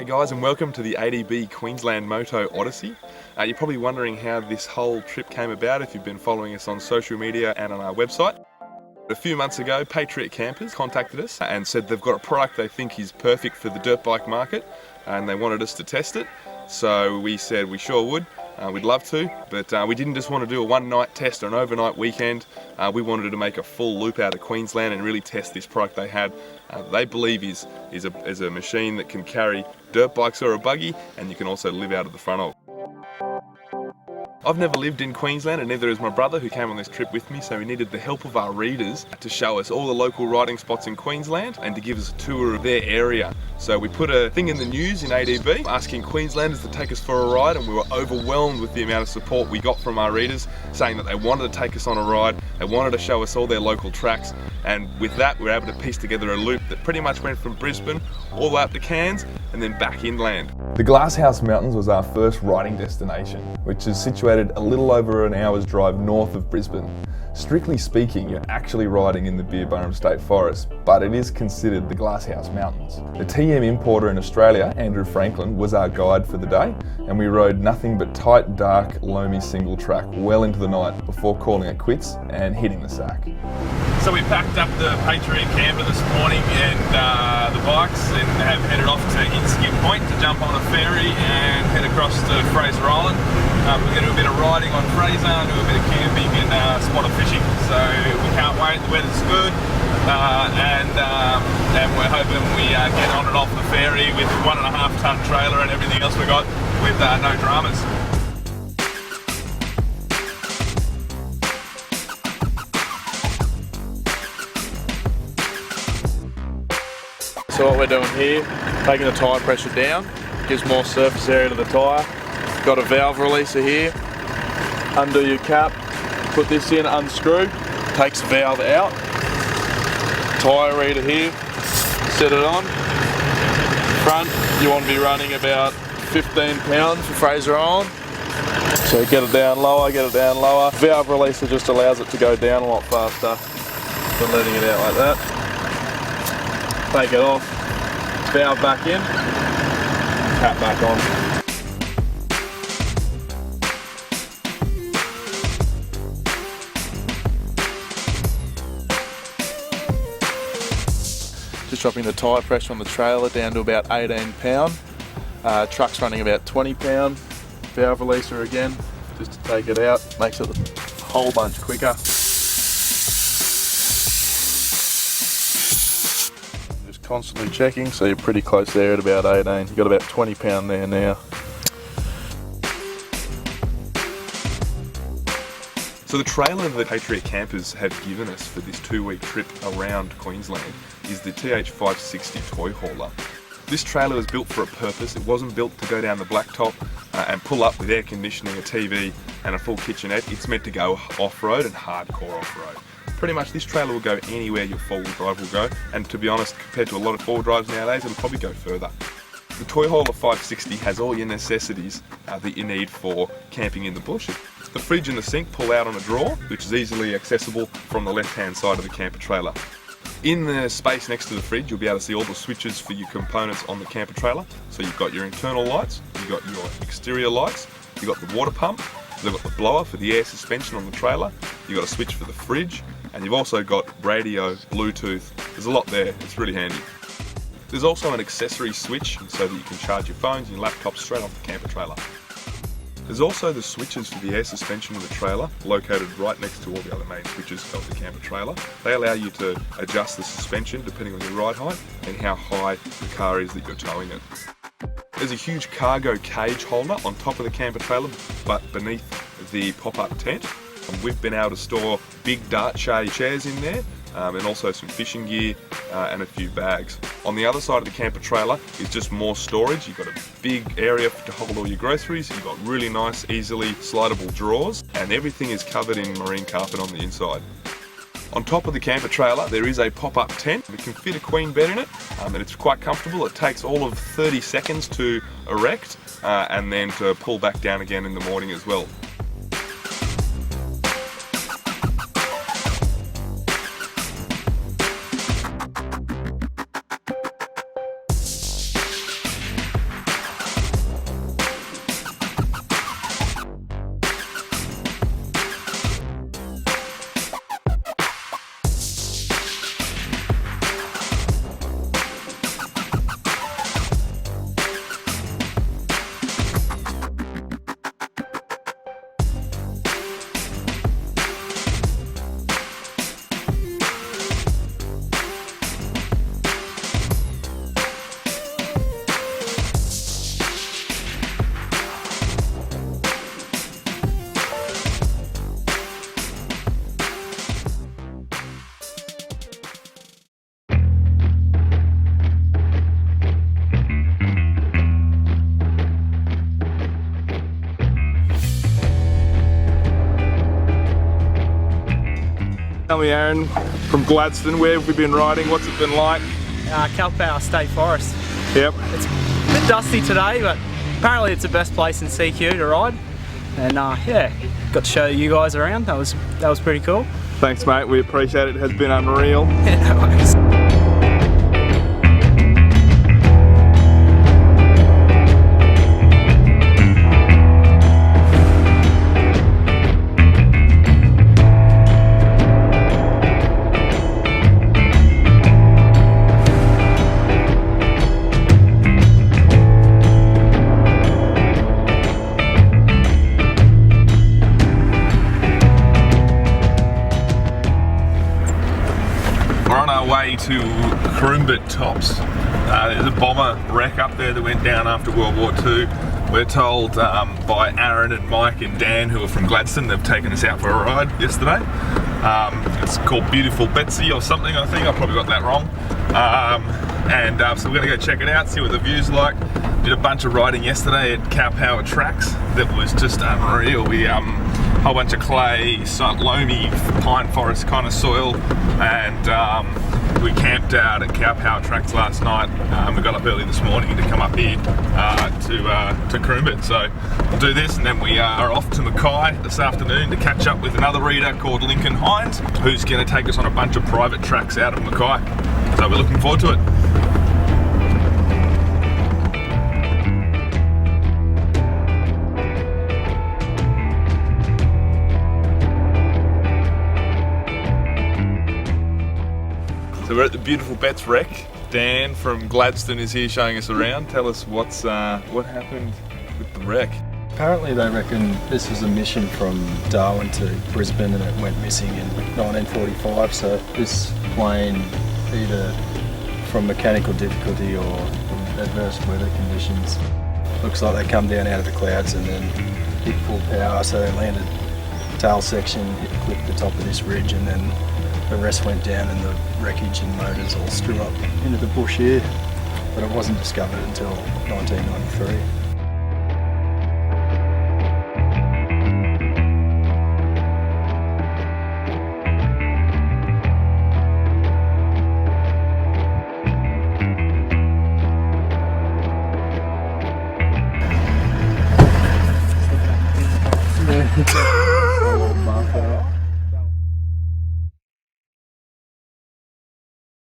guys, and welcome to the ADB Queensland Moto Odyssey. You're probably wondering how this whole trip came about if you've been following us on social media and on our website. A few months ago, Patriot campers contacted us and said they've got a product they think is perfect for the dirt bike market, and they wanted us to test it. So we said we sure would. We'd love to, but we didn't just want to do a one-night test or an overnight weekend. We wanted to make a full loop out of Queensland and really test this product they had. They believe is a machine that can carry dirt bikes or a buggy, and you can also live out of the front of. I've never lived in Queensland, and neither has my brother, who came on this trip with me, so we needed the help of our readers to show us all the local riding spots in Queensland and to give us a tour of their area. So we put a thing in the news in ADB asking Queenslanders to take us for a ride, and we were overwhelmed with the amount of support we got from our readers, saying that they wanted to take us on a ride, they wanted to show us all their local tracks, and with that we were able to piece together a loop that pretty much went from Brisbane all the way up to Cairns and then back inland. The Glasshouse Mountains was our first riding destination, which is situated a little over an hour's drive north of Brisbane. Strictly speaking, you're actually riding in the Beerburrum State Forest, but it is considered the Glasshouse Mountains. The TM importer in Australia, Andrew Franklin, was our guide for the day, and we rode nothing but tight, dark, loamy single track well into the night before calling it quits and hitting the sack. So we packed up the Patriot camper this morning and the bikes and have headed off to Inskin Point to jump on a ferry and head across to Fraser Island. We're going to do a bit of riding on Fraser, do a bit of camping and spotter fishing. So we can't wait, the weather's good and we're hoping we get on and off the ferry with a 1.5 tonne trailer and everything else we got with no dramas. So what we're doing here, taking the tyre pressure down, gives more surface area to the tyre. Got a valve releaser here, undo your cap, put this in, unscrew, takes the valve out, tyre reader here, set it on. Front, you want to be running about 15 pounds for Fraser Island. So get it down lower, get it down lower. Valve releaser just allows it to go down a lot faster than letting it out like that. Take it off, valve back in, cap back on. Just dropping the tyre pressure on the trailer down to about 18 pound. Truck's running about 20 pound. Valve releaser again, just to take it out, makes it a whole bunch quicker. Constantly checking, so you're pretty close there at about 18. You've got about 20 pound there now. So the trailer the Patriot campers have given us for this 2-week trip around Queensland is the TH560 toy hauler. This trailer was built for a purpose. It wasn't built to go down the blacktop and pull up with air conditioning, a TV and a full kitchenette. It's meant to go off-road and hardcore off-road. Pretty much this trailer will go anywhere your four-wheel drive will go, and to be honest, compared to a lot of four-wheel drives nowadays, it'll probably go further. The Toy Hauler 560 has all your necessities that you need for camping in the bush. The fridge and the sink pull out on a drawer, which is easily accessible from the left-hand side of the camper trailer. In the space next to the fridge, you'll be able to see all the switches for your components on the camper trailer. So you've got your internal lights, you've got your exterior lights, you've got the water pump, you've got the blower for the air suspension on the trailer, you've got a switch for the fridge, and you've also got radio, Bluetooth. There's a lot there, it's really handy. There's also an accessory switch so that you can charge your phones and your laptops straight off the camper trailer. There's also the switches for the air suspension of the trailer, located right next to all the other main switches of the camper trailer. They allow you to adjust the suspension depending on your ride height and how high the car is that you're towing it. There's a huge cargo cage holder on top of the camper trailer, but beneath the pop-up tent. And we've been able to store big dart shade chairs in there, and also some fishing gear and a few bags. On the other side of the camper trailer is just more storage. You've got a big area to hold all your groceries. You've got really nice, easily slidable drawers, and everything is covered in marine carpet on the inside. On top of the camper trailer there is a pop-up tent. It can fit a queen bed in it, and it's quite comfortable. It takes all of 30 seconds to erect and then to pull back down again in the morning as well. Tell me, Aaron, from Gladstone, where have we been riding? What's it been like? Cal Power State Forest. Yep. It's a bit dusty today, but apparently it's the best place in CQ to ride. And yeah, got to show you guys around. That was pretty cool. Thanks, mate. We appreciate it. It has been unreal. Yeah, no worries. Way to Croombit Tops. There's a bomber wreck up there that went down after World War II. We're told by Aaron and Mike and Dan, who are from Gladstone, they've taken us out for a ride yesterday. It's called Beautiful Betsy or something, I think. I probably got that wrong. So we're going to go check it out, see what the view's like. Did a bunch of riding yesterday at Cow Power Tracks that was just unreal. We whole bunch of clay, loamy, pine forest kind of soil, and we camped out at Cow Power Tracks last night. We got up early this morning to come up here to Croombit. So we'll do this, and then we are off to Mackay this afternoon to catch up with another reader called Lincoln Hines, who's going to take us on a bunch of private tracks out of Mackay. So we're looking forward to it. So we're at the Beautiful Bets wreck. Dan from Gladstone is here showing us around. Tell us what happened with the wreck. Apparently they reckon this was a mission from Darwin to Brisbane and it went missing in 1945. So this plane, either from mechanical difficulty or from adverse weather conditions, looks like they come down out of the clouds and then hit full power. So they landed tail section, clipped the top of this ridge, and then the rest went down and the wreckage and motors all strew up into the bush here. But it wasn't discovered until 1993.